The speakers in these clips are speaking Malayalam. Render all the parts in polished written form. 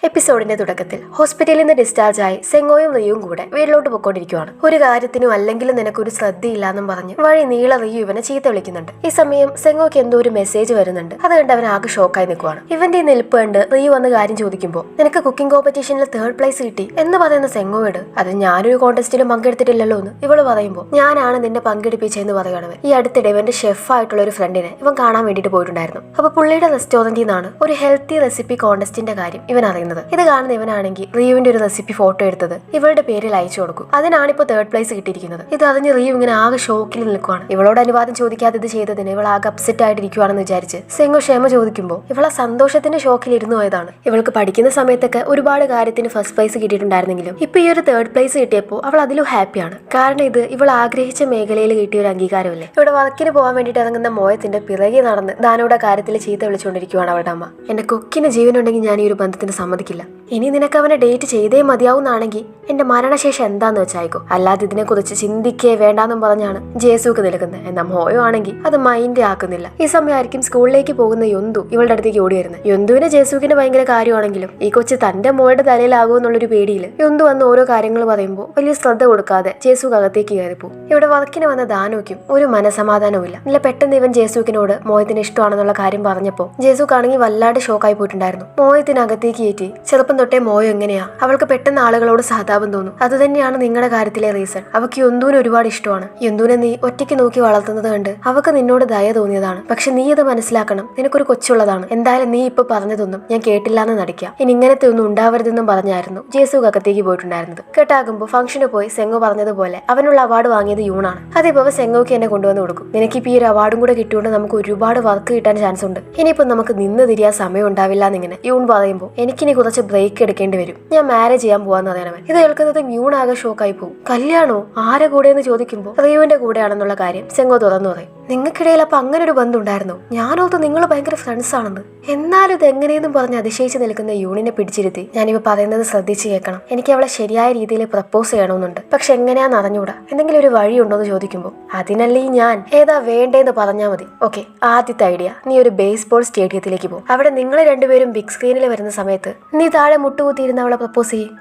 എപ്പിസോഡിന്റെ തുടക്കത്തിൽ ഹോസ്പിറ്റലിൽ നിന്ന് ഡിസ്ചാർജ് ആയി സെങ്ങോയും റിയുവും കൂടെ വീട്ടിലോട്ട് പൊക്കോണ്ടിരിക്കുവാണ്. ഒരു കാര്യത്തിനും അല്ലെങ്കിലും നിനക്കൊരു ശ്രദ്ധയില്ലാന്നും പറഞ്ഞ് വഴി നീള റിയു ഇവനെ ചീത്ത വിളിക്കുന്നുണ്ട്. ഈ സമയം സെങ്ങോയ്ക്ക് എന്തോ ഒരു മെസ്സേജ് വരുന്നുണ്ട്. അത് കണ്ട് അവൻ ആകെ ഷോക്കായി നിൽക്കുവാണ്. ഇവന്റെ ഈ നിൽപ്പ് കണ്ട് റിയു വന്ന് കാര്യം ചോദിക്കുമ്പോൾ നിനക്ക് കുക്കിംഗ് കോമ്പറ്റീഷനിൽ 3rd പ്ലേസ് കിട്ടി എന്ന് പറയുന്ന സെങ്ങോയോട് അത് ഞാനൊരു കോൺടെസ്റ്റിലും പങ്കെടുത്തിട്ടില്ലല്ലോ എന്ന് ഇവള് പറയുമ്പോൾ ഞാനാണ് നിന്നെ പങ്കെടുപ്പിച്ചെന്ന് പറയുകയാണ്. ഈ അടുത്തിടെ ഇവന്റെ ഷെഫ് ആയിട്ടുള്ള ഒരു ഫ്രണ്ടിനെ ഇവൻ കാണാൻ വേണ്ടിയിട്ട് പോയിട്ടുണ്ടായിരുന്നു. അപ്പൊ പുള്ളിയുടെ റെസ്റ്റോറന്റിൽ നിന്നാണ് ഒരു ഹെൽത്തി റെസിപ്പി കോൺടെസ്റ്റിന്റെ കാര്യം ഇവൻ അറിയുന്നത്. ഇത് കാണുന്ന ഇവനാണെങ്കിൽ റിയുവിന്റെ ഒരു റെസിപ്പി ഫോട്ടോ എടുത്തത് ഇവളുടെ പേരിൽ അയച്ചു കൊടുക്കും. അതിനാണ് ഇപ്പോൾ 3rd പ്ലേസ് കിട്ടിയിരിക്കുന്നത്. ഇത് അറിഞ്ഞ് റിയു ഇങ്ങനെ ആകെ ഷോക്കിൽ നിൽക്കുവാണ്. ഇവളോട് അനുവാദം ചോദിക്കാതെ ഇത് ചെയ്തതിന് ഇവൾ ആകെ അപ്സെറ്റ് ആയിട്ടിരിക്കുവാണെന്ന് വിചാരിച്ച് സെങ്ങോ ക്ഷമ ചോദിക്കുമ്പോൾ ഇവളെ സന്തോഷത്തിന്റെ ഷോക്കിൽ ഇരുന്നു പോയതാണ്. ഇവൾക്ക് പഠിക്കുന്ന സമയത്തൊക്കെ ഒരുപാട് കാര്യത്തിന് ഫസ്റ്റ് പ്രൈസ് കിട്ടിയിട്ടുണ്ടായിരുന്നെങ്കിലും ഇപ്പൊ ഈ ഒരു 3rd പ്ലേസ് കിട്ടിയപ്പോൾ അവൾ അതിലും ഹാപ്പിയാണ്. കാരണം ഇത് ഇവൾ ആഗ്രഹിച്ച മേഖലയിൽ കിട്ടിയ ഒരു അംഗീകാരമല്ലേ. ഇവിടെ വർക്കിന് പോകാൻ വേണ്ടിയിട്ട് ഇറങ്ങുന്ന മോയത്തിന്റെ പിറകെ നടന്ന് ദാനോയുടെ കാര്യത്തിൽ ചീത്ത വിളിച്ചുകൊണ്ടിരിക്കുവാണ് അവളുടെ അമ്മ. എന്റെ കൊക്കിന് ജീവനുണ്ടെങ്കിൽ ഞാൻ ഈ ഒരു ബന്ധത്തിന് സമ്മതിക്കില്ല. ഇനി നിനക്ക് അവനെ ഡേറ്റ് ചെയ്തേ മതിയാവുന്നാണെങ്കിൽ എന്റെ മരണശേഷം എന്താന്ന് വെച്ചായിക്കോ, അല്ലാതെ ഇതിനെക്കുറിച്ച് ചിന്തിക്കേ വേണ്ടാന്നും പറഞ്ഞാണ് ജേസുക്ക് നിൽക്കുന്നത്. എന്നാൽ മോയോ ആണെങ്കിൽ അത് മൈൻഡ് ആക്കുന്നില്ല. ഈ സമയമായിരിക്കും സ്കൂളിലേക്ക് പോകുന്ന യൊന്തു ഇവളുടെ അടുത്തേക്ക് ഓടി വരുന്നത്. യൊന്തുവിന് ജേസുക്കിന്റെ ഭയങ്കര കാര്യമാണെങ്കിലും ഈ കൊച്ച് തന്റെ മോളുടെ തലയിലാകുമെന്നുള്ളൊരു പേടിയിൽ യൊന്തു വന്ന് ഓരോ കാര്യങ്ങൾ പറയുമ്പോൾ വലിയ ശ്രദ്ധ കൊടുക്കാതെ ജേസുക്ക് അകത്തേക്ക് കയറിപ്പോ. ഇവിടെ വർക്കിന് വന്ന ദാനോയ്ക്കും ഒരു മനസമാധാനവും ഇല്ല. ഇല്ല, പെട്ടെന്ന് ഇവൻ ജേസുക്കിനോട് മോയത്തിന് ഇഷ്ടമാണെന്നുള്ള കാര്യം പറഞ്ഞപ്പോൾ ജേസുക്ക് ആണെങ്കിൽ വല്ലാണ്ട് ഷോക്കായി പോയിട്ടുണ്ടായിരുന്നു. മോയത്തിനകത്തേക്ക് കയറ്റി ചെറുപ്പം തൊട്ടേ മോയോ എങ്ങനെയാ അവൾക്ക് പെട്ടെന്ന് ആളുകളോട് സഹതാപം തോന്നും. അത് തന്നെയാണ് നിങ്ങളുടെ കാര്യത്തിലെ റീസൺ. അവക്ക് യൊന്തുവിന് ഒരുപാട് ഇഷ്ടമാണ്. യൊന്തുവിനെ നീ ഒറ്റയ്ക്ക് നോക്കി വളർത്തുന്നത് കണ്ട് അവക്ക് നിന്നോട് ദയ തോന്നിയതാണ്. പക്ഷെ നീ ഇത് മനസ്സിലാക്കണം, നിനക്കൊരു കൊച്ചുള്ളതാണ്. എന്തായാലും നീ ഇപ്പൊ പറഞ്ഞതൊന്നും ഞാൻ കേട്ടില്ലാന്ന് നടിക്കാം. ഇനി ഇങ്ങനത്തെ ഒന്നും ഉണ്ടാവരുതെന്നും പറഞ്ഞായിരുന്നു ജേസു അകത്തേക്ക് പോയിട്ടുണ്ടായിരുന്നത്. കേട്ടാകുമ്പോൾ ഫംഗ്ഷന് പോയി സെങ്ങോ പറഞ്ഞതുപോലെ അവനുള്ള അവാർഡ് വാങ്ങിയത് യൂണാണ്. അതിപ്പോ സെങ്ങോക്ക് എന്നെ കൊണ്ടുവന്ന് കൊടുക്കും. നിനക്കിപ്പോ ഈ ഒരു അവാർഡും കൂടെ കിട്ടിയോണ്ട് നമുക്ക് ഒരുപാട് വർക്ക് കിട്ടാൻ ചാൻസ് ഉണ്ട്. ഇനിയിപ്പോ നമുക്ക് നിന്ന് തിരിയാൻ സമയം ഉണ്ടാവില്ല എന്നിങ്ങനെ യൂൺ പറയുമ്പോൾ എനിക്കിനി കുറച്ച് ബ്രേക്ക് എടുക്കേണ്ടി വരും. ഞാൻ മാരേജ് ചെയ്യാൻ പോവാന്ന് പറയാനവൻ. ഇത് കേൾക്കുന്നത് യൂൺ ആകെ ഷോക്കായി പോകും. കല്യാണോ? ആരെ കൂടെ എന്ന് ചോദിക്കുമ്പോൾ റിയുവിന്റെ കൂടെയാണെന്നുള്ള കാര്യം സെങ്ങോ തുറന്നു പറയും. നിങ്ങൾക്കിടയിൽ അപ്പൊ അങ്ങനെ ഒരു ബന്ധം ഉണ്ടായിരുന്നോ? ഞാനോർത്ത് നിങ്ങൾ ഭയങ്കര ഫ്രണ്ട്സ് ആണെന്ന്. എന്നാലും ഇത് എങ്ങനെയെന്നും പറഞ്ഞ് അതിശയിച്ച് നിൽക്കുന്ന യൂണിനെ പിടിച്ചിരുത്തി ഞാനിപ്പോ പറയുന്നത് ശ്രദ്ധിച്ച് കേൾക്കണം. എനിക്ക് അവളെ ശരിയായ രീതിയിൽ പ്രപ്പോസ് ചെയ്യണമെന്നുണ്ട്. പക്ഷെ എങ്ങനെയാന്ന് അറിഞ്ഞൂടാ. എന്തെങ്കിലും ഒരു വഴിയുണ്ടോ എന്ന് ചോദിക്കുമ്പോൾ അതിനല്ലേ ഞാൻ ഏതാ വേണ്ടേന്ന് പറഞ്ഞാൽ മതി. ഓക്കെ, ആദ്യത്തെ ഐഡിയ, നീ ഒരു ബേസ്ബോൾ സ്റ്റേഡിയത്തിലേക്ക് പോകും. അവിടെ നിങ്ങൾ രണ്ടുപേരും ബിഗ് സ്ക്രീനിൽ വരുന്ന സമയത്ത് നീ താഴെ മുട്ടുകുത്തിയിരുന്ന് അവളെ പ്രപ്പോസ് ചെയ്യും.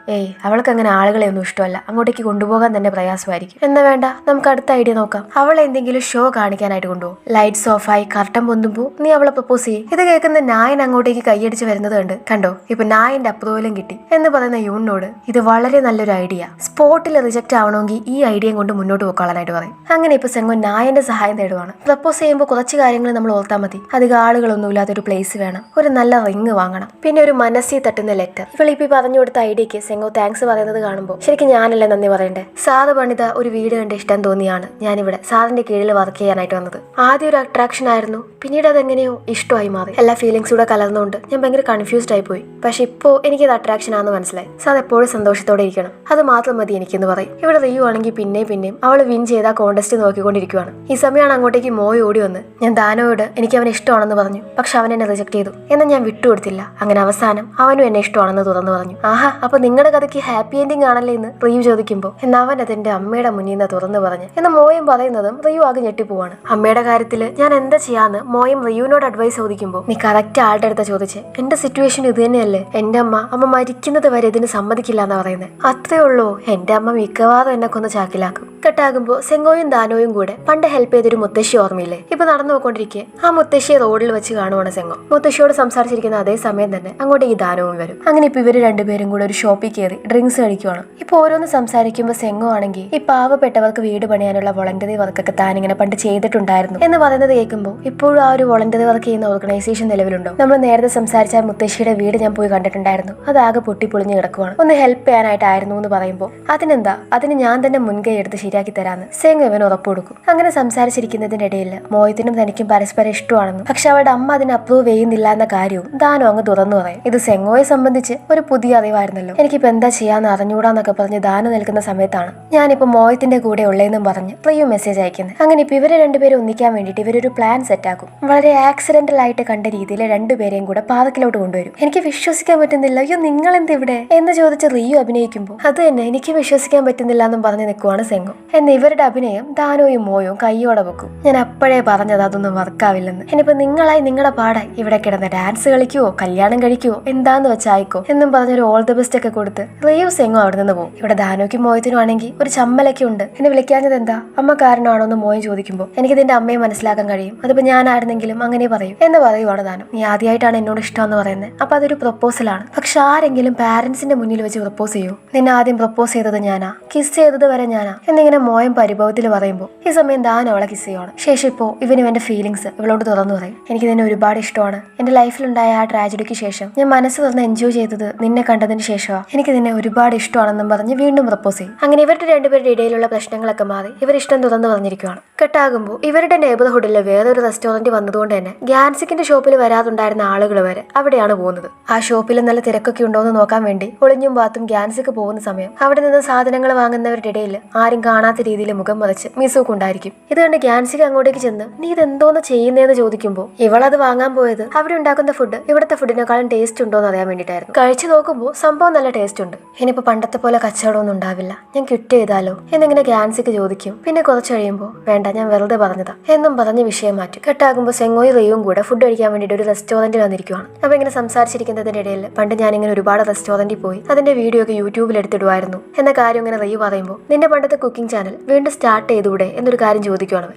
അവൾക്ക് അങ്ങനെ ആളുകളെ ഒന്നും ഇഷ്ടമല്ല. അങ്ങോട്ടേക്ക് കൊണ്ടുപോകാൻ തന്നെ പ്രയാസമായിരിക്കും. എന്നാ വേണ്ട, നമുക്ക് അടുത്ത ഐഡിയ നോക്കാം. അവളെ എന്തെങ്കിലും ഷോ കാണിക്കാൻ കൊണ്ടുപോകും. ലൈറ്റ്സ് ഓഫ് ആയി കർട്ടൻ പൊന്തുമ്പോ നീ അവളെ പ്രപ്പോസ് ചെയ്യും. ഇത് കേൾക്കുന്ന നായൻ അങ്ങോട്ടേക്ക് കൈയടിച്ച് വരുന്നത് കണ്ട് കണ്ടോ ഇപ്പൊ നായന്റെ അപ്രൂവലും കിട്ടി എന്ന് പറയുന്ന യൂണിനോട് ഇത് വളരെ നല്ലൊരു ഐഡിയ, സ്പോട്ടിൽ റിജക്ട് ആവണമെങ്കിൽ ഈ ഐഡിയയും കൊണ്ട് മുന്നോട്ട് പോക്കാളാനായിട്ട് പറയും. അങ്ങനെ ഇപ്പൊ സെങ്ങോ നായന്റെ സഹായം തേടുവാണ്. പ്രപ്പോസ് ചെയ്യുമ്പോൾ കുറച്ച് കാര്യങ്ങൾ നമ്മൾ ഓർത്താൽ മതി. അധികം ആളുകളൊന്നും ഇല്ലാത്തൊരു പ്ലേസ് വേണം, ഒരു നല്ല റിങ് വാങ്ങണം, പിന്നെ ഒരു മനസ്സിൽ തട്ടുന്ന ലെറ്റർ. ഇവളിപ്പി പറഞ്ഞു കൊടുത്ത ഐഡിയക്ക് സെങ്ങോ താങ്ക്സ് പറയുന്നത് കാണുമ്പോൾ ശരിക്കും ഞാനല്ലേ നന്ദി പറയണ്ടേ. സാറ് പണിത ഒരു വീട് കണ്ട് ഇഷ്ടം തോന്നിയാണ് ഞാനിവിടെ സാറിന്റെ കീഴിൽ വർക്ക് ചെയ്യാനായിട്ട് വന്നത്. ആദ്യം ഒരു അട്രാക്ഷൻ ആയിരുന്നു, പിന്നീട് അതെങ്ങനെയോ ഇഷ്ടമായി മാറി. എല്ലാ ഫീലിംഗ്സ് കൂടെ കലർന്നുകൊണ്ട് ഞാൻ ഭയങ്കര കൺഫ്യൂസ്ഡ് ആയി പോയി. പക്ഷെ ഇപ്പോ എനിക്കത് അട്രാക്ഷൻ ആണെന്ന് മനസ്സിലായി. സാർ എപ്പോഴും സന്തോഷത്തോടെ ഇരിക്കണം, അത് മാത്രം മതി എനിക്കെന്ന് പറയും. ഇവിടെ റിയു ആണെങ്കിൽ പിന്നെയും അവൾ വിൻ ചെയ്ത കോൺടെസ്റ്റ് നോക്കിക്കൊണ്ടിരിക്കുവാണ്. ഈ സമയമാണ് അങ്ങോട്ടേക്ക് മോയ് ഓടി വന്ന് ഞാൻ ദാനോയോട് എനിക്ക് അവനെ ഇഷ്ടമാണെന്ന് പറഞ്ഞു. പക്ഷെ അവൻ എന്നെ റിജക്ട് ചെയ്തു. എന്നാൽ ഞാൻ വിട്ടുകൊടുത്തില്ല. അങ്ങനെ അവസാനം അവനും എന്നെ ഇഷ്ടമാണെന്ന് തുറന്നു പറഞ്ഞു. ആഹാ, അപ്പൊ നിങ്ങളുടെ കഥയ്ക്ക് ഹാപ്പി എൻഡിങ് ആണല്ലേ എന്ന് റിയു ചോദിക്കുമ്പോൾ എന്നാൽ അവൻ അതെന്റെ അമ്മയുടെ മുന്നിൽ നിന്ന് തുറന്നു പറഞ്ഞു എന്ന് മോയും പറയുന്നതും റിയു ആകെ ഞെട്ടിപ്പോവാണ്. അമ്മയുടെ കാര്യത്തില് ഞാൻ എന്താ ചെയ്യാന്ന് മോയും റിയുവിനോട് അഡ്വൈസ് ചോദിക്കുമ്പോൾ നീ കറക്റ്റ് ആളുടെ അടുത്ത ചോദിച്ചേ. എന്റെ സിറ്റുവേഷൻ ഇത് തന്നെയല്ലേ. എന്റെ അമ്മ മരിക്കുന്നത് വരെ ഇതിന് സമ്മതിക്കില്ല എന്നാ പറയുന്നത്. അത്രേ ഉള്ളൂ. എന്റെ അമ്മ മിക്കവാറും എന്നെ കൊന്ന് ചാക്കിലാക്കും. കെട്ടാകുമ്പോൾ സെങ്ങോയും ദാനോയും കൂടെ പണ്ട് ഹെൽപ്പ് ചെയ്തൊരു മുത്തശ്ശി ഓർമ്മയില്ലേ. ഇപ്പൊ നടന്നു പോയിക്കൊണ്ടിരിക്കെ ആ മുത്തശ്ശിയെ റോഡിൽ വെച്ച് കാണുവാണ് സെങ്ങോ. മുത്തശ്ശിയോട് സംസാരിച്ചിരിക്കുന്ന അതേ സമയം തന്നെ അങ്ങോട്ടേക്ക് ദാനവും വരും. അങ്ങനെ ഇപ്പൊ ഇവര് രണ്ടുപേരും കൂടെ ഒരു ഷോപ്പിൽ കയറി ഡ്രിങ്ക്സ് കഴിക്കുവാണ്. ഇപ്പൊ ഓരോന്ന് സംസാരിക്കുമ്പോൾ സെങ്ങോ ആണെങ്കിൽ ഈ പാവപ്പെട്ടവർക്ക് വീട് പണിയാനുള്ള വോളണ്ടറി വർക്കൊക്കെ താനിങ്ങനെ പണ്ട് ചെയ്തിട്ടുണ്ടായിരുന്നു എന്ന് പറയുന്നത് കേൾക്കുമ്പോൾ ഇപ്പോഴും ആ ഒരു വോളണ്ടറി വർക്ക് ചെയ്യുന്ന ഓർഗനൈസേഷൻ നിലവിലുണ്ടോ? നമ്മൾ നേരത്തെ സംസാരിച്ച മുത്തശ്ശിയുടെ വീട് ഞാൻ പോയി കണ്ടിട്ടുണ്ടായിരുന്നു. അത് ആകെ പൊട്ടിപ്പൊളിഞ്ഞ് കിടക്കുവാണ്. ഒന്ന് ഹെൽപ്പ് ചെയ്യാനായിട്ടായിരുന്നു എന്ന് പറയുമ്പോൾ അതിനെന്താ, അതിന് ഞാൻ തന്നെ മുൻകൈ എടുത്ത് ശരിയാക്കി തരാന്ന് സെങ്ങോ ഇവന് ഉറപ്പ് കൊടുക്കും. അങ്ങനെ സംസാരിച്ചിരിക്കുന്നതിന്റെ ഇടയിൽ മോയത്തിനും തനിക്കും പരസ്പരം ഇഷ്ടമാണെന്നും പക്ഷെ അവളുടെ അമ്മ അതിന് അപ്രൂവ് ചെയ്യുന്നില്ല എന്ന കാര്യവും ദാനോ അങ്ങ് തുറന്നു പറയും. ഇത് സെങ്ങോയെ സംബന്ധിച്ച് ഒരു പുതിയ അറിവായിരുന്നല്ലോ. എനിക്കിപ്പോ എന്താ ചെയ്യാന്ന് അറിഞ്ഞൂടാന്നൊക്കെ പറഞ്ഞ് ദാനോ നിൽക്കുന്ന സമയത്താണ് ഞാനിപ്പോ മോയത്തിന്റെ കൂടെ ഉള്ളതെന്നും പറഞ്ഞ് റിയു മെസ്സേജ് അയക്കുന്നത്. അങ്ങനെ ഇപ്പൊ ഇവരെ രണ്ടുപേരും ഒന്നിക്കാൻ വേണ്ടിയിട്ട് ഇവരൊരു പ്ലാൻ സെറ്റ് ആക്കും. വളരെ ആക്സിഡന്റൽ ആയിട്ട് കണ്ട രീതിയിൽ രണ്ടുപേരെയും കൂടെ പാർക്കിലോട്ട് കൊണ്ടുവരും. എനിക്ക് വിശ്വസിക്കാൻ പറ്റുന്നില്ല. അയ്യോ, നിങ്ങൾ എന്ത് ഇവിടെ എന്ന് ചോദിച്ച് റിയു അഭിനയിക്കുമ്പോൾ അത് തന്നെ എനിക്ക് വിശ്വസിക്കാൻ പറ്റുന്നില്ല എന്നും പറഞ്ഞ് നിൽക്കുവാണ് സെങ്ങോ. എന്ന് ഇവരുടെ അഭിനയം ദാനോയും മോയും കയ്യോടെ വെക്കും. ഞാൻ അപ്പോഴേ പറഞ്ഞത് അതൊന്നും വർക്കാവില്ലെന്ന്. ഇനിയിപ്പോ നിങ്ങളായി നിങ്ങളുടെ പാടായി ഇവിടെ കിടന്ന് ഡാൻസ് കളിക്കുവോ കല്യാണം കഴിക്കുവോ എന്താന്ന് വെച്ചായിക്കോ എന്നും പറഞ്ഞൊരു ഓൾ ദ ബെസ്റ്റ് ഒക്കെ കൊടുത്ത് റിയു സെങ്ങും അവിടെ നിന്ന് പോകും. ഇവിടെ ദാനോയ്ക്കും മോയത്തിനും ആണെങ്കിൽ ഒരു ചമ്മലൊക്കെ ഉണ്ട്. എന്നെ വിളിക്കാഞ്ഞത് എന്താ, അമ്മ കാരണമാണോ എന്ന് മോയും ചോദിക്കുമ്പോൾ എനിക്ക് ഇതിന്റെ അമ്മയെ മനസ്സിലാക്കാൻ കഴിയും. അതിപ്പോ ഞാനായിരുന്നെങ്കിലും അങ്ങനെ പറയും എന്ന് പറയുവാണ് ദാനം. നീ ആദ്യമായിട്ടാണ് എന്നോട് ഇഷ്ടമെന്ന് പറയുന്നത്, അപ്പൊ അതൊരു പ്രപ്പോസലാണ്. പക്ഷെ ആരെങ്കിലും പാരന്റ്സിന്റെ മുന്നിൽ വെച്ച് പ്രപ്പോസ് ചെയ്യൂ? നിന്നെ ആദ്യം പ്രപ്പോസ് ചെയ്തത് ഞാനാ, കിസ് ചെയ്തത് വരെ ഞാനാ എന്നിങ്ങനെ മോയം പരിഭവത്തിൽ പറയുമ്പോൾ ഈ സമയം ദാനം അവളെ കിസ് ചെയ്യുവാണ്. ശേഷം ഇപ്പോ ഇവന്റെ ഫീലിങ്സ് ഇവളോട് തുറന്നു പറയും. എനിക്ക് നിന്നെ ഒരുപാട് ഇഷ്ടമാണ്. എന്റെ ലൈഫിലുണ്ടായ ആ ട്രാജഡിക്ക് ശേഷം ഞാൻ മനസ്സ് തുറന്ന് എൻജോയ് ചെയ്തത് നിന്നെ കണ്ടതിന് ശേഷമാണ്. എനിക്ക് നിന്നെ ഒരുപാട് ഇഷ്ടമാണെന്നും പറഞ്ഞ് വീണ്ടും പ്രപ്പോസ് ചെയ്യും. അങ്ങനെ ഇവരുടെ രണ്ടുപേരുടെ ഇടയിലുള്ള പ്രശ്നങ്ങളൊക്കെ മാറി ഇവർ ഇഷ്ടം തുറന്നു പറഞ്ഞിരിക്കുകയാണ്. കെട്ടാകുമ്പോൾ ഇവരുടെ നെയ്ബർഹുഡിലെ വേറൊരു റെസ്റ്റോറന്റ് വന്നതുകൊണ്ട് തന്നെ ഗ്യാൻസിക്കിന്റെ ഷോപ്പിൽ വരാതുണ്ടായിരുന്ന ആളുകൾ വരെ അവിടെയാണ് പോകുന്നത്. ആ ഷോപ്പിൽ നല്ല തിരക്കൊക്കെ ഉണ്ടോ എന്ന് നോക്കാൻ വേണ്ടി ഒളിഞ്ഞും പാത്തും ഗ്യാൻസിക്ക് പോകുന്ന സമയം അവിടെ നിന്ന് സാധനങ്ങൾ വാങ്ങുന്നവരുടെ ഇടയിൽ ആരും കാണാത്ത രീതിയിൽ മുഖം മറിച്ച് മിസൂക്ക് ഉണ്ടായിരിക്കും. ഇത് കണ്ട് ഗ്യാൻസിക്ക് അങ്ങോട്ടേക്ക് ചെന്ന് നീ ഇതെന്തോന്ന് ചെയ്യുന്നതെന്ന് ചോദിക്കുമ്പോൾ ഇവളത് വാങ്ങാൻ പോയത് അവിടെ ഉണ്ടാക്കുന്ന ഫുഡ് ഇവിടുത്തെ ഫുഡിനെക്കാളും ടേസ്റ്റ് ഉണ്ടോ എന്ന് അറിയാൻ വേണ്ടിയിട്ടായിരുന്നു. കഴിച്ചു നോക്കുമ്പോൾ സംഭവം നല്ല ടേസ്റ്റ് ഉണ്ട്. ഇനിയിപ്പോ പണ്ടത്തെ പോലെ കച്ചവടമൊന്നും ഉണ്ടാവില്ല, ഞാൻ ക്വിറ്റ് ചെയ്താലോ എന്നിങ്ങനെ ഗ്യാൻസിക്ക് ചോദിക്കും. പിന്നെ കുറച്ച് കഴിയുമ്പോൾ വേണ്ട ഞാൻ വെറുതെ പറഞ്ഞതാ എന്നും പറഞ്ഞ് വിഷയം മാറ്റും. കെട്ടാകുമ്പോൾ സെങ്ങോയും റിയും കൂടെ ഫുഡ് കഴിക്കാൻ വേണ്ടിയിട്ട് ഒരു റെസ്റ്റോറന്റിൽ വന്നിരിക്കുവാണ്. അപ്പൊ ഇങ്ങനെ സംസാരിച്ചിരിക്കുന്നതിന്റെ ഇടയിൽ പണ്ട് ഞാനിങ്ങനെ ഒരുപാട് റെസ്റ്റോറന്റിൽ പോയി അതിന്റെ വീഡിയോ ഒക്കെ യൂട്യൂബിൽ എടുത്തിടുമായിരുന്നു എന്ന കാര്യം ഇങ്ങനെ റിയു പറയുമ്പോൾ നിന്റെ പണ്ടത്തെ കുക്കിംഗ് ചാനൽ വീണ്ടും സ്റ്റാർട്ട് ചെയ്തുകൂടെ എന്നൊരു കാര്യം ചോദിക്കുവാണ്.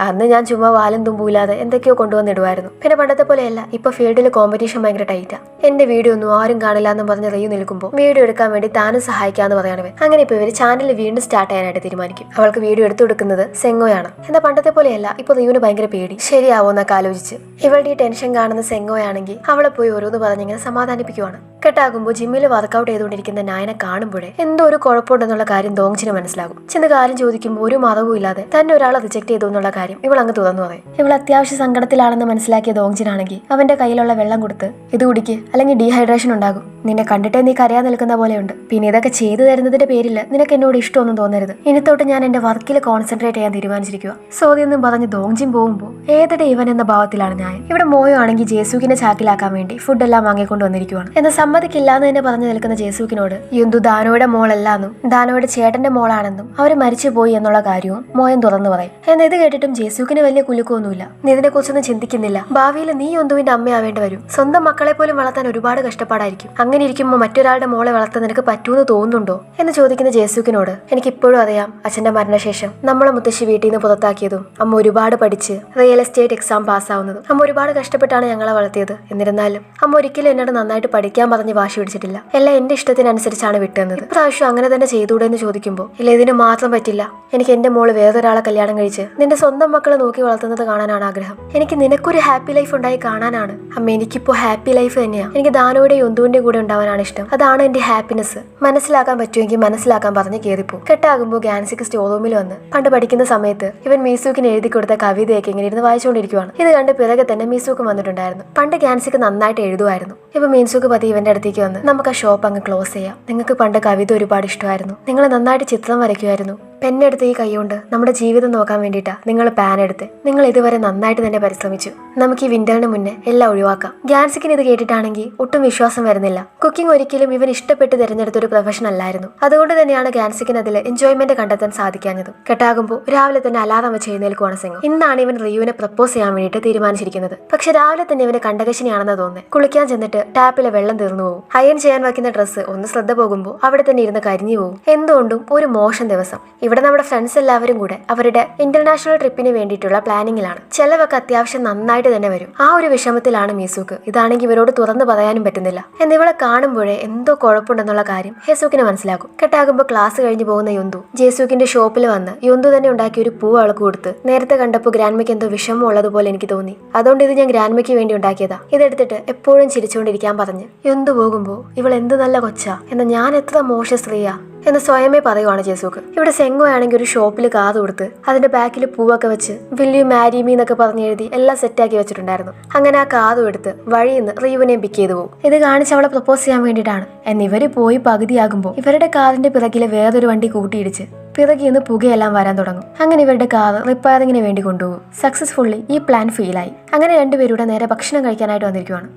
അന്ന് ഞാൻ ചുമ്മാ വാലും തുമ്പൂലാതെ എന്തൊക്കെയോ കൊണ്ടുവന്നിടുമായിരുന്നു. പിന്നെ പണ്ടത്തെ പോലെയല്ല, ഇപ്പൊ ഫീൽഡിൽ കോമ്പറ്റീഷൻ ഭയങ്കര ടൈറ്റാ. എന്റെ വീഡിയോ ഒന്നും ആരും കാണില്ല എന്നും പറഞ്ഞ് റിയു നിൽക്കുമ്പോൾ വീഡിയോ എടുക്കാൻ വേണ്ടി താനും സഹായിക്കാന്ന് പറയണവേ. അങ്ങനെ ഇപ്പൊ ഇവര് ചാനൽ വീണ്ടും സ്റ്റാർട്ട് ചെയ്യാനായിട്ട് തീരുമാനിക്കും. അവൾക്ക് വീഡിയോ എടുത്തു കൊടുക്കുന്നത് സെങ്ങോയാണ്. എന്നാൽ പണ്ടത്തെ പോലെയല്ല, ഇപ്പൊ റിയുവിന് ഭയങ്കര പേടി. ശരിയാവോ എന്നൊക്കെ ആലോചിച്ച് ഇവളുടെ ഈ ടെൻഷൻ കാണുന്ന സെങ്ങോയാണെങ്കിൽ അവളെ പോയി ഓരോന്ന് പറഞ്ഞിങ്ങനെ സമാധാനിപ്പിക്കുവാണ്. കെട്ടാകുമ്പോൾ ജിമ്മിൽ വർക്കൗട്ട് ചെയ്തുകൊണ്ടിരിക്കുന്ന നായനെ കാണുമ്പോഴേ എന്തോ ഒരു കുഴപ്പമുണ്ടെന്നുള്ള കാര്യം ദോങ്ജിന് മനസ്സിലാകും. ചെന്ന് കാര്യം ചോദിക്കുമ്പോൾ ഒരു മറവും ഇല്ലാതെ തന്നെ ഒരാളെ റിജക്ട് ചെയ്തു എന്നുള്ള കാര്യം ഇവൾ അങ്ങ് തുറന്നു പറയും. ഇവൾ അത്യാവശ്യ സങ്കടത്തിലാണെന്ന് മനസ്സിലാക്കിയ ദോങ്ജിനാണെങ്കിൽ അവന്റെ കയ്യിലുള്ള വെള്ളം കൊടുത്ത് ഇത് കുടിക്ക്, അല്ലെങ്കിൽ ഡീഹൈഡ്രേഷൻ ഉണ്ടാകും. നിന്നെ കണ്ടിട്ടേ നീ കരയാൻ നിൽക്കുന്ന പോലെയുണ്ട്. പിന്നെ ഇതൊക്കെ ചെയ്തു തരുന്നതിന്റെ പേരിൽ നിനക്ക് എന്നോട് ഇഷ്ടമൊന്നും തോന്നരുത്. ഇനി തൊട്ട് ഞാൻ എന്റെ വർക്കിൽ കോൺസെൻട്രേറ്റ് ചെയ്യാൻ തീരുമാനിച്ചിരിക്കുക. സോദിയൊന്നും പറഞ്ഞ് ദോങ്ജിൻ പോകുമ്പോൾ ഏതടെ ഇവൻ എന്ന ഭാവത്തിലാണ് ഞാൻ. ഇവിടെ മോയോ ആണെങ്കിൽ ജേസൂക്കിനെ ചാക്കിലാക്കാൻ വേണ്ടി ഫുഡ് എല്ലാം വാങ്ങിക്കൊണ്ട് വന്നിരിക്കുവാണ്. എന്നാൽ സമ്മതിക്കില്ലാന്ന് തന്നെ പറഞ്ഞു നിൽക്കുന്ന ജേസൂക്കിനോട് യുന്തു ദാനോയുടെ മോളല്ലാന്നും ദാനോയുടെ ചേട്ടന്റെ മോളാണെന്നും അവര് മരിച്ചുപോയി എന്നുള്ള കാര്യവും മോയൻ തുറന്നു പറയും. എന്നാൽ ഇത് കേട്ടിട്ടും ജേസൂക്കിന് വലിയ കുലുക്കമൊന്നുമില്ല. നീ ഇതിനെക്കുറിച്ചൊന്നും ചിന്തിക്കുന്നില്ല. ഭാവിയിൽ നീ യുന്തുവിന്റെ അമ്മയാവേണ്ടി വരും. സ്വന്തം മക്കളെ പോലും വളർത്താൻ ഒരുപാട് കഷ്ടപ്പാടായിരിക്കും. അങ്ങനെ ഇരിക്കുമ്പോൾ മറ്റൊരാളുടെ മോളെ വളർത്താൻ നിനക്ക് പറ്റൂന്ന് തോന്നുന്നുണ്ടോ എന്ന് ചോദിക്കുന്ന ജേസൂക്കിനോട് എനിക്കിപ്പോഴും അറിയാം അച്ഛന്റെ മരണശേഷം നമ്മളെ മുത്തശ്ശി വീട്ടിൽ നിന്ന് പുറത്താക്കിയതും അമ്മ ഒരുപാട് പഠിച്ച് റിയൽ എസ്റ്റേറ്റ് എക്സാം പാസ്സാവുന്നതും അമ്മ ഒരുപാട് കഷ്ടപ്പെട്ടാണ് ഞങ്ങളെ വളർത്തിയത്. എന്നിരുന്നാലും അമ്മ ഒരിക്കലും എന്നോട് നന്നായിട്ട് പഠിക്കാൻ പറഞ്ഞ് വാശി പിടിച്ചിട്ടില്ല. എല്ലാം എന്റെ ഇഷ്ടത്തിനനുസരിച്ചാണ് വിട്ടുന്നത്. ഇപ്രാവശ്യം അങ്ങനെ തന്നെ ചെയ്തൂടെ എന്ന് ചോദിക്കുമ്പോൾ ഇല്ല, ഇതിന് മാത്രം പറ്റില്ല. എനിക്ക് എന്റെ മോള് വേറൊരാളെ കല്യാണം കഴിച്ച് നിന്റെ സ്വന്തം മക്കളെ നോക്കി വളർത്തുന്നത് കാണാനാണ് ആഗ്രഹം. എനിക്ക് നിനക്കൊരു ഹാപ്പി ലൈഫ് ഉണ്ടായി കാണാനാണ് അമ്മ. എനിക്കിപ്പോ ഹാപ്പി ലൈഫ് തന്നെയാ. എനിക്ക് ദാനോയുടെ യൊന്തുവിന്റെ കൂടെ ഉണ്ടാവാനാണ് ഇഷ്ടം. അതാണ് എന്റെ ഹാപ്പിനെസ്. മനസ്സിലാക്കാൻ പറ്റുമെങ്കിൽ മനസ്സിലാക്കാൻ പറഞ്ഞ് കയറിപ്പോ. കെട്ടാകുമ്പോൾ ഗ്യാൻസിക്ക് സ്റ്റോർ റൂമിൽ വന്ന് പണ്ട് പഠിക്കുന്ന സമയത്ത് ഇവൻ മീസൂക്കിന് എഴുതി കൊടുത്ത കവിതയൊക്കെ ഇങ്ങനെ ഇരുന്ന് വായിച്ചുകൊണ്ടിരിക്കുവാണ്. ഇത് കണ്ട് പിറകെ തന്നെ മീസൂക്ക് വന്നിട്ടുണ്ടായിരുന്നു. പണ്ട് ഗ്യാൻസിക്ക് നന്നായിട്ട് എഴുതുമായിരുന്നു. ഇപ്പൊ മീൻസൂക്ക് പതി ഇവന്റെ അടുത്തേക്ക് വന്ന് നമുക്ക് ആ ഷോപ്പ് അങ്ങ് ക്ലോസ് ചെയ്യാം. നിങ്ങൾക്ക് പണ്ട് കവിത ഒരുപാട് ഇഷ്ടമായിരുന്നു. നിങ്ങൾ നന്നായിട്ട് ചിത്രം വരയ്ക്കുമായിരുന്നു. പെണ്ണെടുത്ത് ഈ കൈകൊണ്ട് നമ്മുടെ ജീവിതം നോക്കാൻ വേണ്ടിയിട്ടാ നിങ്ങൾ പാൻ എടുത്ത്. നിങ്ങൾ ഇതുവരെ നന്നായിട്ട് തന്നെ പരിശ്രമിച്ചു. നമുക്ക് ഈ വിന്ററിന് മുന്നേ എല്ലാം ഒഴിവാക്കാം. ഗ്യാൻസിക്കിന് ഇത് കേട്ടിട്ടാണെങ്കിൽ ഒട്ടും വിശ്വാസം വരുന്നില്ല. കുക്കിംഗ് ഒരിക്കലും ഇവൻ ഇഷ്ടപ്പെട്ട് തിരഞ്ഞെടുത്തൊരു പ്രൊഫഷൻ അല്ലായിരുന്നു. അതുകൊണ്ട് തന്നെയാണ് ഗ്യാൻസിക്കിന് അതിൽ എൻജോയ്മെന്റ് കണ്ടെത്താൻ സാധിക്കാഞ്ഞത്. കെട്ടാകുമ്പോൾ രാവിലെ തന്നെ അലാറം വെച്ച് എഴുന്നേൽക്കുവാണ് സെങ്ങോ. ഇന്നാണ് ഇവൻ റിയുവിനെ പ്രപ്പോസ് ചെയ്യാൻ വേണ്ടിയിട്ട് തീരുമാനിച്ചിരിക്കുന്നത്. പക്ഷെ രാവിലെ തന്നെ ഇവന് കണ്ടകശിനിയാണെന്ന് തോന്നുന്നത്. കുളിക്കാൻ ചെന്നിട്ട് ടാപ്പിലെ വെള്ളം തീർന്നു പോകും. അയൺ ചെയ്യാൻ വയ്ക്കുന്ന ഡ്രസ്സ് ഒന്ന് ശ്രദ്ധ പോകുമ്പോൾ അവിടെ തന്നെ ഇരുന്ന് കരിഞ്ഞു പോകും. എന്തുകൊണ്ടും ഒരു മോശം ദിവസം. ഇവിടെ നമ്മുടെ ഫ്രണ്ട്സ് എല്ലാവരും കൂടെ അവരുടെ ഇന്റർനാഷണൽ ട്രിപ്പിന് വേണ്ടിയിട്ടുള്ള പ്ലാനിങ്ങിലാണ്. ചെലവൊക്കെ അത്യാവശ്യം നന്നായിട്ട് തന്നെ വരും. ആ ഒരു വിഷമത്തിലാണ് മീസൂക്ക്. ഇതാണെങ്കിൽ ഇവരോട് തുറന്നു പറയാനും പറ്റുന്നില്ല. എന്നിവളെ കാണുമ്പോഴേ എന്തോ കുഴപ്പമുണ്ടെന്നുള്ള കാര്യം ഹേസൂക്കിന് മനസ്സിലാക്കും. കെട്ടാകുമ്പോൾ ക്ലാസ് കഴിഞ്ഞ് പോകുന്ന യൊന്തു ജേസൂക്കിന്റെ ഷോപ്പിൽ വന്ന് യൊന്തു തന്നെ ഉണ്ടാക്കിയ ഒരു പൂ അവൾക്ക് കൊടുത്ത് നേരത്തെ കണ്ടപ്പോൾ ഗ്രാൻഡ്മയ്ക്ക് എന്തോ വിഷമം ഉള്ളതുപോലെ എനിക്ക് തോന്നി. അതുകൊണ്ട് ഇത് ഞാൻ ഗ്രാൻഡ്മയ്ക്ക് വേണ്ടി ഉണ്ടാക്കിയതാ. ഇതെടുത്തിട്ട് എപ്പോഴും ചിരിച്ചുകൊണ്ടിരിക്കാൻ പറഞ്ഞ് യൊന്തു പോകുമ്പോൾ ഇവൾ എന്ത് നല്ല കൊച്ചാ, എന്നാൽ ഞാൻ എത്ര മോശ സ്ത്രീയാ എന്ന് സ്വയമേ പറയുവാണ് ജേസൂക്ക്. ഇവിടെ സെങ്ങോ ആണെങ്കിൽ ഒരു ഷോപ്പിൽ കാത് കൊടുത്ത് അതിന്റെ ബാക്കിൽ പൂവൊക്കെ വെച്ച് വില്യു മാരിമി എന്നൊക്കെ പറഞ്ഞ് എഴുതി എല്ലാം സെറ്റാക്കി വെച്ചിട്ടുണ്ടായിരുന്നു. അങ്ങനെ ആ കാതും എടുത്ത് വഴിയിൽ നിന്ന് റിയുവിനെ പിക്ക് ചെയ്തു പോകും. ഇത് കാണിച്ച് അവളെ പ്രപ്പോസ് ചെയ്യാൻ വേണ്ടിയിട്ടാണ്. എന്നിവര് പോയി പകുതിയാകുമ്പോൾ ഇവരുടെ കാറിന്റെ പിറകിലെ വേറൊരു വണ്ടി കൂട്ടിയിടിച്ച് പിറകെ നിന്ന് പുകയെല്ലാം വരാൻ തുടങ്ങും. അങ്ങനെ ഇവരുടെ കാർ റിപ്പയറിങ്ങിന് വേണ്ടി കൊണ്ടുപോകും. സക്സസ്ഫുള്ളി ഈ പ്ലാൻ ഫെയിലായി. അങ്ങനെ രണ്ടുപേരുടെ നേരെ ഭക്ഷണം കഴിക്കാനായിട്ട് വന്നിരിക്കുവാണ്.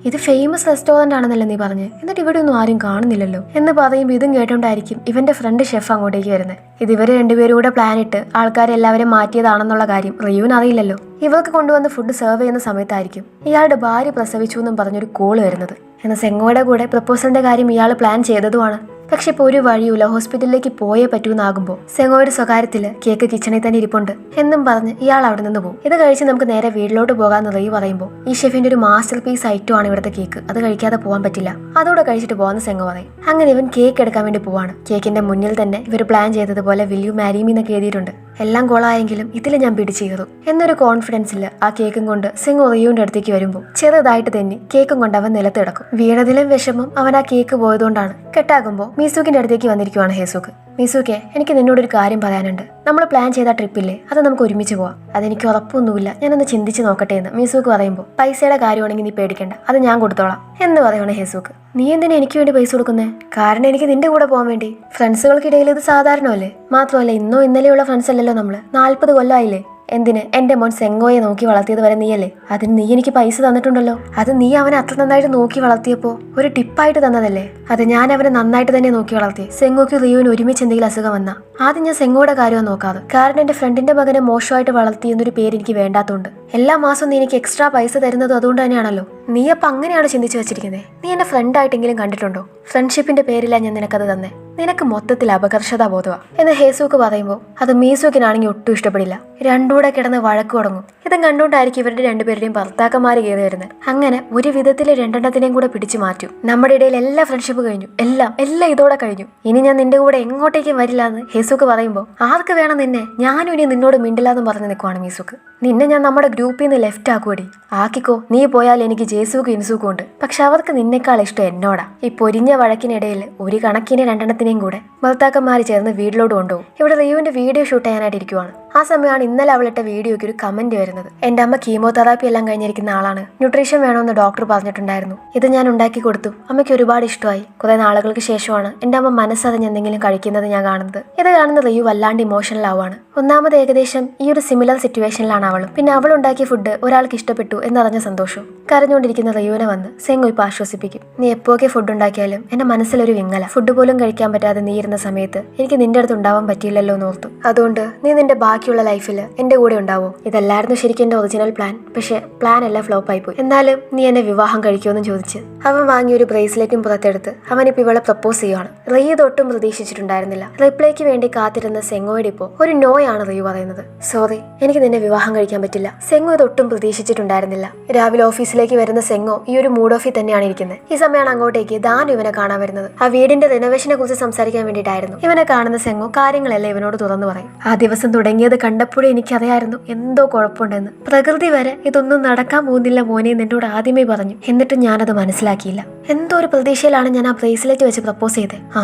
ഇത് ഫേമസ് റെസ്റ്റോറന്റ് ആണെന്നല്ലേ നീ പറഞ്ഞ്, എന്നിട്ട് ഇവിടെ ഒന്നും ആരും കാണുന്നില്ലല്ലോ എന്ന് പറയുമ്പോൾ ഇതും കേട്ടോണ്ടായിരിക്കും ഇവന്റെ ഫ്രണ്ട് ഷെഫ് അങ്ങോട്ടേക്ക് വരുന്നത്. ഇത് ഇവര് രണ്ടുപേരും കൂടെ പ്ലാൻ ഇട്ട് ആൾക്കാരെ എല്ലാവരും മാറ്റിയതാണെന്നുള്ള കാര്യം റിയുവിന് അറിയില്ലല്ലോ. ഇവർക്ക് കൊണ്ടുവന്ന് ഫുഡ് സെർവ് ചെയ്യുന്ന സമയത്തായിരിക്കും ഇയാളുടെ ഭാര്യ പ്രസവിച്ചു എന്നും പറഞ്ഞൊരു കോൾ വരുന്നത്. എന്നാൽ സെങ്ങോയുടെ കൂടെ പ്രപ്പോസലിന്റെ കാര്യം ഇയാൾ പ്ലാൻ ചെയ്തതുമാണ്. പക്ഷെ ഇപ്പോൾ ഒരു വഴിയുമില്ല, ഹോസ്പിറ്റലിലേക്ക് പോയേ പറ്റൂന്നാകുമ്പോൾ സെങ്ങോയുടെ സ്വകാര്യത്തില് കേക്ക് കിച്ചണിൽ തന്നെ ഇരിപ്പുണ്ട് എന്നും പറഞ്ഞ് ഇയാൾ അവിടെ നിന്ന് പോകും. ഇത് കഴിച്ച് നമുക്ക് നേരെ വീട്ടിലോട്ട് പോകാമെന്ന് റിയു പറയുമ്പോൾ ഈ ഷെഫിന്റെ ഒരു മാസ്റ്റർ പീസ് ഐറ്റം ആണ് ഇവിടുത്തെ കേക്ക്, അത് കഴിക്കാതെ പോകാൻ പറ്റില്ല, അതോടെ കഴിച്ചിട്ട് പോകാന്ന് സെങ്ങോ പറയും. അങ്ങനെ ഇവൻ കേക്ക് എടുക്കാൻ വേണ്ടി പോവാണ്. കേക്കിന്റെ മുന്നിൽ തന്നെ ഇവർ പ്ലാൻ ചെയ്തതുപോലെ വിൽ യു മാരി മീ എന്നൊക്കെ എഴുതിയിട്ടുണ്ട്. എല്ലാം കൊളായെങ്കിലും ഇതിൽ ഞാൻ പിടിച്ചു കയറും എന്നൊരു കോൺഫിഡൻസിൽ ആ കേക്കും കൊണ്ട് സെങ്ങോ റിയുവിന്റെ അടുത്തേക്ക് വരുമ്പോൾ ചെറുതായിട്ട് തന്നെ കേക്കും കൊണ്ട് അവൻ നിലത്ത് കിടക്കും. വീണതിലും വിഷമം അവൻ ആ കേക്ക് പോയതുകൊണ്ടാണ്. കെട്ടാകുമ്പോൾ മീസൂക്കിന്റെ അടുത്തേക്ക് വന്നിരിക്കുവാണ് ഹേസൂക്ക്. മീസൂക്കെ, എനിക്ക് നിന്നോടൊരു കാര്യം പറയാനുണ്ട്. നമ്മൾ പ്ലാൻ ചെയ്ത ട്രിപ്പില്ലേ, അത് നമുക്ക് ഒരുമിച്ച് പോവാം. അതെനിക്ക് ഉറപ്പൊന്നുമില്ല, ഞാനൊന്ന് ചിന്തിച്ച് നോക്കട്ടെ എന്ന് മീസൂക്ക് പറയുമ്പോൾ പൈസയുടെ കാര്യമാണെങ്കിൽ നീ പേടിക്കണ്ട, അത് ഞാൻ കൊടുത്തോളാം എന്ന് പറയുവാണ് ഹേസൂക്ക്. നീ എന്തിനാ എനിക്ക് വേണ്ടി പൈസ കൊടുക്കുന്നേ? കാരണം എനിക്ക് നിന്റെ കൂടെ പോകാൻ വേണ്ടി. ഫ്രണ്ട്സുകൾക്കിടയിൽ ഇത് സാധാരണമല്ലേ? മാത്രമല്ല ഇന്നോ ഇന്നലെയുള്ള ഫ്രണ്ട്സ് അല്ലല്ലോ നമ്മള്, 40 കൊല്ലമായില്ലേ. എന്തിന്? എന്റെ മോൻ സെങ്ങോയെ നോക്കി വളർത്തിയത് വരെ നീയല്ലേ? അതിന് നീ എനിക്ക് പൈസ തന്നിട്ടുണ്ടല്ലോ. അത് നീ അവനെ അത്ര നന്നായിട്ട് നോക്കി വളർത്തിയപ്പോ ഒരു ടിപ്പായിട്ട് തന്നതല്ലേ? അത് ഞാൻ അവനെ നന്നായിട്ട് തന്നെ നോക്കി വളർത്തി. സെങ്ങോയ്ക്ക് റിയുവിന് ഒരുമിച്ച് എന്തെങ്കിലും അസുഖം വന്നാ ആദ്യം ഞാൻ സെങ്ങോയുടെ കാര്യമാണ് നോക്കാറ്. കാരണം എന്റെ ഫ്രണ്ടിന്റെ മകനെ മോശമായിട്ട് വളർത്തി എന്നൊരു പേര് എനിക്ക് വേണ്ടാത്തോണ്ട് എല്ലാ മാസവും നീ എനിക്ക് എക്സ്ട്രാ പൈസ തരുന്നത് അതുകൊണ്ട് തന്നെയാണല്ലോ. നീ അപ്പൊ അങ്ങനെയാണ് ചിന്തിച്ചു വെച്ചിരിക്കുന്നത്? നീ എന്നെ ഫ്രണ്ടായിട്ടെങ്കിലും കണ്ടിട്ടുണ്ടോ? ഫ്രണ്ട്ഷിപ്പിന്റെ പേരിലാണ് ഞാൻ നിനക്കത് തന്നെ. നിനക്ക് മൊത്തത്തിൽ അപകർഷതാ ബോധവാ എന്ന് ഹേസൂക്ക് പറയുമ്പോൾ അത് മീസൂക്കിനാണെങ്കിൽ ഒട്ടും ഇഷ്ടപ്പെടില്ല. രണ്ടൂടെ കിടന്ന് വഴക്ക് തുടങ്ങും. ഇതും കണ്ടുകൊണ്ടായിരിക്കും ഇവരുടെ രണ്ടുപേരുടെയും ഭർത്താക്കന്മാര് കയറി വരുന്നത്. അങ്ങനെ ഒരു വിധത്തില് രണ്ടെണ്ണത്തിനെയും കൂടെ പിടിച്ചു മാറ്റും. നമ്മുടെ ഇടയിൽ എല്ലാ ഫ്രണ്ട്ഷിപ്പ് കഴിഞ്ഞു, എല്ലാം ഇതോടെ കഴിഞ്ഞു. ഇനി ഞാൻ നിന്റെ കൂടെ എങ്ങോട്ടേക്കും വരില്ല എന്ന് ഹേസൂക്ക് പറയുമ്പോൾ ആർക്ക് വേണം നിന്നെ? ഞാനും ഇനി നിന്നോട് മിണ്ടില്ലാന്ന് പറഞ്ഞു നിൽക്കുവാണ് മീസൂക്ക്. നിന്നെ ഞാൻ നമ്മുടെ ഗ്രൂപ്പിൽ നിന്ന് ലെഫ്റ്റ് ആക്കുവടി. ആക്കിക്കോ, നീ പോയാൽ എനിക്ക് ജേസൂക്കും ഇൻസൂക്കും ഉണ്ട്. പക്ഷെ അവർക്ക് നിന്നെക്കാൾ ഇഷ്ടം എന്നോടാ. ഈ പൊരിഞ്ഞ വഴക്കിനിടയിൽ ഒരു കണക്കിന് രണ്ടെണ്ണത്തിനെയും കൂടെ ഭർത്താക്കന്മാർ ചേർന്ന് വീട്ടിലോട്ട് കൊണ്ടുപോകും. ഇവിടെ റിയുവിന്റെ വീഡിയോ ഷൂട്ട് ചെയ്യാനായിട്ട് ഇരിക്കുവാണ്. ആ സമയമാണ് ഇന്നലെ അവളിട്ട വീഡിയോയ്ക്ക് ഒരു കമന്റ് വരുന്നത്. എന്റെ അമ്മ കീമോതെറാപ്പി എല്ലാം കഴിഞ്ഞിരിക്കുന്ന ആളാണ്, ന്യൂട്രീഷൻ വേണമെന്ന് ഡോക്ടർ പറഞ്ഞിട്ടുണ്ടായിരുന്നു. ഇത് ഞാൻ ഉണ്ടാക്കി കൊടുത്തു, അമ്മയ്ക്ക് ഒരുപാട് ഇഷ്ടമായി. കുറെ നാളുകൾക്ക് ശേഷമാണ് എന്റെ അമ്മ മനസ്സറിഞ്ഞ് എന്തെങ്കിലും കഴിക്കുന്നത് ഞാൻ കാണുന്നത്. ഇത് കാണുന്ന റിയു വല്ലാണ്ട് ഇമോഷണൽ ആവുകയാണ്. ഒന്നാമത് ഏകദേശം ഈ ഒരു സിമിലർ സിറ്റുവേഷനിലാണ് അവളും. പിന്നെ അവൾ ഉണ്ടാക്കിയ ഫുഡ് ഒരാൾക്ക് ഇഷ്ടപ്പെട്ടു എന്നറിഞ്ഞ സന്തോഷവും. കരഞ്ഞുകൊണ്ടിരിക്കുന്ന റിയുവിനെ വന്ന് സെങ്ങോ ഇപ്പൊ ആശ്വസിപ്പിക്കും. നീ എപ്പോഴൊക്കെ ഫുഡ് ഉണ്ടാക്കിയാലും എന്റെ മനസ്സിലൊരു വിങ്ങല. ഫുഡ് പോലും കഴിക്കാൻ പറ്റാതെ നീ ഇരുന്ന സമയത്ത് എനിക്ക് നിന്റെ അടുത്ത് ഉണ്ടാവാൻ പറ്റിയില്ലല്ലോ എന്നോർത്തു. അതുകൊണ്ട് നീ നിന്റെ ബാക്കിയുള്ള ലൈഫിൽ എന്റെ കൂടെ ഉണ്ടാവോ? ഇതല്ലായിരുന്നു ശരിക്കും എന്റെ ഒറിജിനൽ പ്ലാൻ. പക്ഷെ പ്ലാൻ എല്ലാം ഫ്ലോപ്പ് ആയി പോയി. എന്നാലും നീ എന്നെ വിവാഹം കഴിക്കുമെന്ന് ചോദിച്ച് അവൻ വാങ്ങിയ ഒരു ബ്രേസ്ലെറ്റും പുറത്തെടുത്ത് അവനിപ്പോ ഇവളെ പ്രപ്പോസ് ചെയ്യുവാണ്. റിയു തൊട്ടും പ്രതീക്ഷിച്ചിട്ടുണ്ടായിരുന്നില്ല. റിപ്ലൈക്ക് വേണ്ടി കാത്തിരുന്ന സെങ്ങോയുടെ ഇപ്പോ ഒരു നോയാണ് റിയു പറയുന്നത്. സോറി, എനിക്ക് നിന്നെ വിവാഹം കഴിക്കാൻ പറ്റില്ല. സെങ്ങോ ഇതൊട്ടും പ്രതീക്ഷിച്ചിട്ടുണ്ടായിരുന്നില്ല. രാവിലെ ഓഫീസിലേക്ക് വരുന്ന സെങ്ങോ ഈ ഒരു മൂഡ് ഓഫിൽ തന്നെയാണ് ഇരിക്കുന്നത്. ഈ സമയമാണ് അങ്ങോട്ടേക്ക് ദാനു ഇവനെ കാണാൻ വരുന്നത്. ആ വീടിന്റെ റിനോവേഷനെ കുറിച്ച് സംസാരിക്കാൻ വേണ്ടിയിട്ടായിരുന്നു. ഇവനെ കാണുന്ന സെങ്ങോ കാര്യങ്ങളെല്ലാം ഇവനോട് തുറന്നു പറയും. ആ ദിവസം തുടങ്ങിയത് കണ്ടപ്പോഴേ എനിക്കറിയായിരുന്നു എന്തോ കുഴപ്പമുണ്ടെന്ന്. പ്രകൃതി വരെ ഇതൊന്നും നടക്കാൻ പോകുന്നില്ല മോനെ എന്നോട് ആദ്യമേ പറഞ്ഞു. എന്നിട്ടും ഞാനത് മനസ്സിലാക്കിയില്ല. എന്തോ ഒരു പ്രതീക്ഷയിലാണ് ഞാൻ ആ ബ്രേസ്ലെറ്റ് വെച്ച് പ്രപ്പോസ് ചെയ്തത്.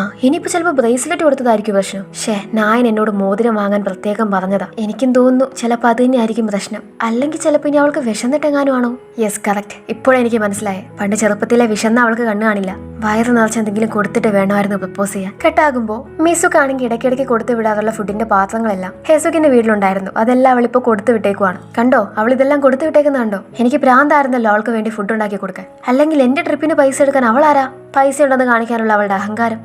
ഇനിയിപ്പോ ചിലപ്പോൾ ബ്രേസ്ലെറ്റ് കൊടുത്തതായിരിക്കും പ്രശ്നം. നായൻ എന്നോട് മോതിരം വാങ്ങാൻ പ്രത്യേകം പറഞ്ഞതാ. എനിക്കും തോന്നുന്നു ചിലപ്പോൾ അത് തന്നെയായിരിക്കും പ്രശ്നം. അല്ലെങ്കിൽ ചിലപ്പോൾ ഇനി അവൾക്ക് വിശന്നിട്ടെങ്ങാനും ആണോ? Yes, correct. ഇപ്പോഴെനിക്ക് മനസ്സിലായേ. പണ്ട് ചെറുപ്പത്തിലെ വിശന്ന അവൾക്ക് കണ്ണു കാണില്ല. വയറ് നിറച്ച് എന്തെങ്കിലും കൊടുത്തിട്ട് വേണമായിരുന്നു പ്രപ്പോസ് ചെയ്യാൻ. കെട്ടാകുമ്പോൾ മീസുക്കാണെങ്കിൽ ഇടയ്ക്കിടയ്ക്ക് കൊടുത്തു വിടാറുള്ള ഫുഡിന്റെ പാത്രങ്ങളെല്ലാം ഹേസുക്കിന്റെ വീട്ടിലുണ്ടായിരുന്നു. അതെല്ലാം അവളിപ്പോ കൊടുത്തു വിട്ടേക്കുവാണ്. കണ്ടോ, അവൾ ഇതെല്ലാം കൊടുത്തു വിട്ടേക്കുന്നുണ്ടോ? എനിക്ക് ഭ്രാന്തായിരുന്നല്ലോ അവൾക്ക് വേണ്ടി ഫുഡ് ഉണ്ടാക്കി കൊടുക്കാൻ. അല്ലെങ്കിൽ എന്റെ ട്രിപ്പിന് പൈസ എടുക്കാൻ അവൾ ആരാ? പൈസ ഉണ്ടെന്ന് കാണിക്കാനുള്ള അവളുടെ അഹങ്കാരം.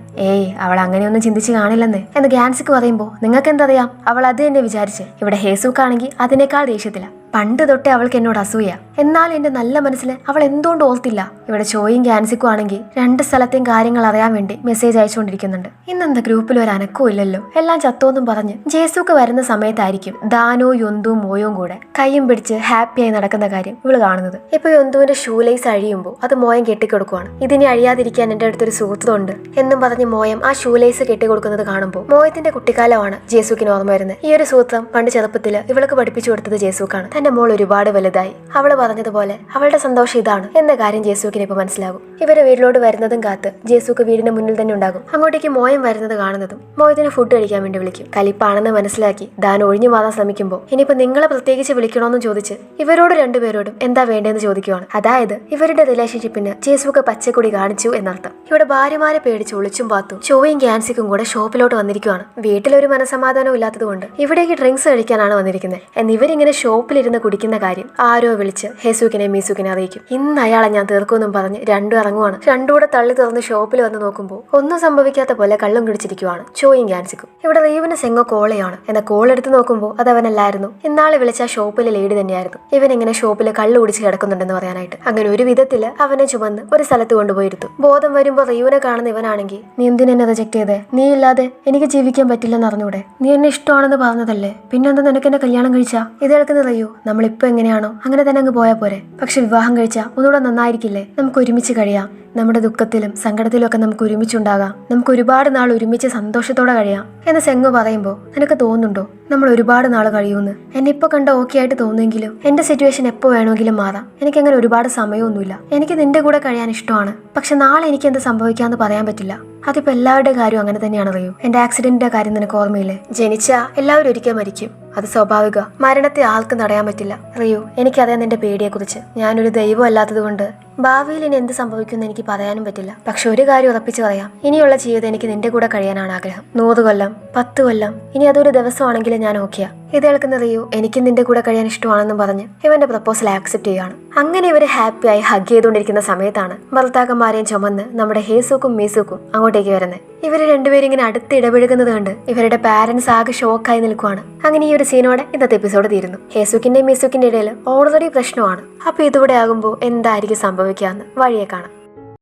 അവൾ അങ്ങനെയൊന്നും ചിന്തിച്ച് കാണില്ലെന്ന് എന്ന് ഗ്യാൻസിക്ക് പറയുമ്പോൾ നിങ്ങൾക്ക് എന്തറിയാം? അവൾ അത് തന്നെ വിചാരിച്ച്. ഇവിടെ ഹേസുക്കാണെങ്കിൽ അതിനേക്കാൾ ദേഷ്യത്തില്ല. പണ്ട് തൊട്ടേ അവൾക്ക് എന്നോട് അസൂയ. എന്നാൽ എന്റെ നല്ല മനസ്സിൽ അവൾ എന്തുകൊണ്ട് ഓർത്തില്ല? ഇവിടെ ചോയും ഗ്യാൻസിക്കും ആണെങ്കിൽ രണ്ട് സ്ഥലത്തെയും കാര്യങ്ങൾ അറിയാൻ വേണ്ടി മെസ്സേജ് അയച്ചുകൊണ്ടിരിക്കുന്നുണ്ട്. ഇന്നെന്താ ഗ്രൂപ്പിൽ ഒരു അനക്കവും ഇല്ലല്ലോ? എല്ലാം ചത്തോന്നും പറഞ്ഞ് ജേസുക്ക് വരുന്ന സമയത്തായിരിക്കും ദാനോ യൊന്തുവും മോയും കൂടെ കൈയും പിടിച്ച് ഹാപ്പിയായി നടക്കുന്ന കാര്യം ഇവള് കാണുന്നത്. ഇപ്പൊ യൊന്തുവിന്റെ ഷൂലേസ് അഴിയുമ്പോൾ അത് മോയം കെട്ടിക്കൊടുക്കുവാണ്. ഇതിനി അഴിയാതിരിക്കാൻ എന്റെ അടുത്തൊരു സുഹൃത്തുണ്ട് എന്നും പറഞ്ഞ് മോയം ആ ഷൂലേസ് കെട്ടിക്കൊടുക്കുന്നത് കാണുമ്പോൾ മോയത്തിന്റെ കുട്ടിക്കാലമാണ് ജേസുക്കിന് ഓർമ്മ വരുന്നത്. ഈ ഒരു സൂത്രം പണ്ട് ചെറുപ്പത്തില് ഇവൾക്ക് പഠിപ്പിച്ചു കൊടുത്തത് ജേസുക്കാണ്. തന്റെ മോൾ ഒരുപാട് വലുതായി. അവള് പറഞ്ഞതുപോലെ അവളുടെ സന്തോഷം ഇതാണ് എന്ന കാര്യം ജേസുക്കിന് ഇപ്പൊ മനസ്സിലാകും. ഇവരെ വീട്ടിലോട്ട് വരുന്നതും കാത്ത് ജേസുക്ക് വീടിന്റെ മുന്നിൽ തന്നെ ഉണ്ടാകും. അങ്ങോട്ടേക്ക് മോയം വരുന്നത് കാണുന്നതും മോയത്തിന് ഫുഡ് കഴിക്കാൻ വേണ്ടി വിളിക്കും. കലിപ്പാണെന്ന് മനസ്സിലാക്കി ദാൻ ഒഴിഞ്ഞു മാറാൻ ശ്രമിക്കുമ്പോൾ ഇനിയിപ്പോ നിങ്ങളെ പ്രത്യേകിച്ച് വിളിക്കണോന്ന് ചോദിച്ച് ഇവരോട് രണ്ടുപേരോടും എന്താ വേണ്ടതെന്ന് ചോദിക്കുവാണ്. അതായത് ഇവരുടെ റിലേഷൻഷിപ്പിന് ജേസുക്ക് പച്ചക്കൊടി കാണിച്ചു എന്നർത്ഥം. ഇവിടെ ഭാര്യമാരെ പേടിച്ച് ഒളിച്ചും പാത്തും ചോയും ക്യാൻസിക്കും കൂടെ ഷോപ്പിലോട്ട് വന്നിരിക്കുവാണ്. വീട്ടിലൊരു മനസമാധാനം ഇല്ലാത്തതുകൊണ്ട് ഇവിടേക്ക് ഡ്രിങ്ക്സ് കഴിക്കാനാണ് വന്നിരിക്കുന്നത്. എന്നിവരിങ്ങനെ ഷോപ്പിലിരുന്ന് കുടിക്കുന്ന കാര്യം ആരോ വിളിച്ച് ഹേസുക്കിനെ മീസുക്കിനെ അറിയിക്കും. ഇന്ന് അയാളെ ഞാൻ തീർക്കുമെന്നും പറഞ്ഞ് രണ്ടും ഇറങ്ങുവാണ്. രണ്ടുകൂടെ തള്ളി തുറന്ന് ഷോപ്പിൽ വന്ന് നോക്കുമ്പോൾ ഒന്നും സംഭവിക്കാത്ത പോലെ കള്ളും കുടിച്ചിരിക്കുവാണ് ചോയും ക്യാൻസിക്കും. ഇവിടെ റീവിന് സെങ്ങോ കോളയാണ്. എന്നാൽ കോൾ എടുത്ത് നോക്കുമ്പോൾ അത് അവനല്ലായിരുന്നു. ഇന്നാളെ വിളിച്ച ഷോപ്പിലെ ലേഡി തന്നെയായിരുന്നു. ഇവൻ ഇങ്ങനെ ഷോപ്പിൽ കള്ളു കുടിച്ച് കിടക്കുന്നുണ്ടെന്ന് പറയാനായിട്ട്. അങ്ങനെ ഒരു വിധത്തില് അവനെ ചുമന്ന് ഒരു സ്ഥലത്ത് കൊണ്ടുപോയിരുന്നു. ബോധം വരുമ്പോൾ റീവിനെ കാണുന്ന ഇവനാണെങ്കിൽ നീ എന്തിനെന്നെ റിജക്ട് ചെയ്തേ? നീ ഇല്ലാതെ എനിക്ക് ജീവിക്കാൻ പറ്റില്ലെന്ന് അറിഞ്ഞൂടെ? നീ എന്നെ ഇഷ്ടമാണെന്ന് പറഞ്ഞതല്ലേ, പിന്നെന്താ നിനക്ക് എന്നെ കല്യാണം കഴിച്ചാ? ഇത് കേൾക്കുന്ന റീയു നമ്മളിപ്പോ എങ്ങനെയാണോ അങ്ങനെ തന്നെ അങ്ങ് പോയാ പോരെ. പക്ഷെ വിവാഹം കഴിച്ചാ ഒന്നുകൂടെ നന്നായിരിക്കില്ലേ? നമുക്ക് ഒരുമിച്ച് കഴിയാം. നമ്മുടെ ദുഃഖത്തിലും സങ്കടത്തിലും ഒക്കെ നമുക്ക് ഒരുമിച്ചുണ്ടാകാം. നമുക്ക് ഒരുപാട് നാൾ ഒരുമിച്ച് സന്തോഷത്തോടെ കഴിയാം എന്ന് സെങ്ങു പറയുമ്പോൾ നിനക്ക് തോന്നുന്നുണ്ടോ നമ്മൾ ഒരുപാട് നാൾ കഴിയുമെന്ന്? എന്നെ ഇപ്പൊ കണ്ട ഓക്കെ ആയിട്ട് തോന്നുമെങ്കിലും എന്റെ സിറ്റുവേഷൻ എപ്പോ വേണമെങ്കിലും മാറാം. എനിക്കങ്ങനെ ഒരുപാട് സമയമൊന്നുമില്ല. എനിക്ക് നിന്റെ കൂടെ കഴിയാൻ ഇഷ്ടമാണ്. പക്ഷെ നാളെ എനിക്ക് എന്ത് സംഭവിക്കാന്ന് പറയാൻ പറ്റില്ല. അതിപ്പോ എല്ലാവരുടെ കാര്യം അങ്ങനെ തന്നെയാണ് അറിയൂ. എന്റെ ആക്സിഡന്റിന്റെ കാര്യം നിനക്ക് ഓർമ്മയില്ലേ? ജനിച്ച എല്ലാവരും ഒരിക്കൽ മരിക്കും. അത് സ്വാഭാവിക. മരണത്തെ ആർക്കും തടയാൻ പറ്റില്ല. റിയു, എനിക്കറിയാം നിന്റെ പേടിയെ കുറിച്ച്. ഞാനൊരു ദൈവം അല്ലാത്തത് കൊണ്ട് ഭാവിയിൽ ഇനി എന്ത് സംഭവിക്കുമെന്ന് എനിക്ക് പറയാനും പറ്റില്ല. പക്ഷെ ഒരു കാര്യം ഉറപ്പിച്ചു പറയാം, ഇനിയുള്ള ജീവിതം എനിക്ക് നിന്റെ കൂടെ കഴിയാനാണ് ആഗ്രഹം. 100 കൊല്ലം 10 കൊല്ലം ഇനി അതൊരു ദിവസമാണെങ്കിലും ഞാൻ ഓക്കെയാ. ഇത് കേൾക്കുന്ന റിയു എനിക്ക് നിന്റെ കൂടെ കഴിയാൻ ഇഷ്ടമാണെന്നും പറഞ്ഞ് ഇവന്റെ പ്രപ്പോസൽ ആക്സെപ്റ്റ് ചെയ്യുകയാണ്. അങ്ങനെ ഇവര് ഹാപ്പിയായി ഹഗ് ചെയ്തുകൊണ്ടിരിക്കുന്ന സമയത്താണ് ഭർത്താക്കന്മാരെയും ചുമന്ന് നമ്മുടെ ഹേസുക്കും മീസുക്കും അങ്ങോട്ടേക്ക് വരുന്നത്. ഇവര് രണ്ടുപേരും ഇങ്ങനെ അടുത്ത് ഇടപഴകുന്നത് കണ്ട് ഇവരുടെ പാരന്റ്സ് ആകെ ഷോക്കായി നിൽക്കുവാണ്. അങ്ങനെ ഈ ഒരു സീനോടെ ഇന്നത്തെ എപ്പിസോഡ് തീരുന്നു. ഹേസുക്കിന്റെയും മീസുക്കിന്റെ ഇടയിൽ ഓൾറെഡി പ്രശ്നമാണ്. അപ്പൊ ഇതോടെ ആകുമ്പോൾ എന്തായിരിക്കും സംഭവിക്കാന്ന് വഴിയെ കാണാം.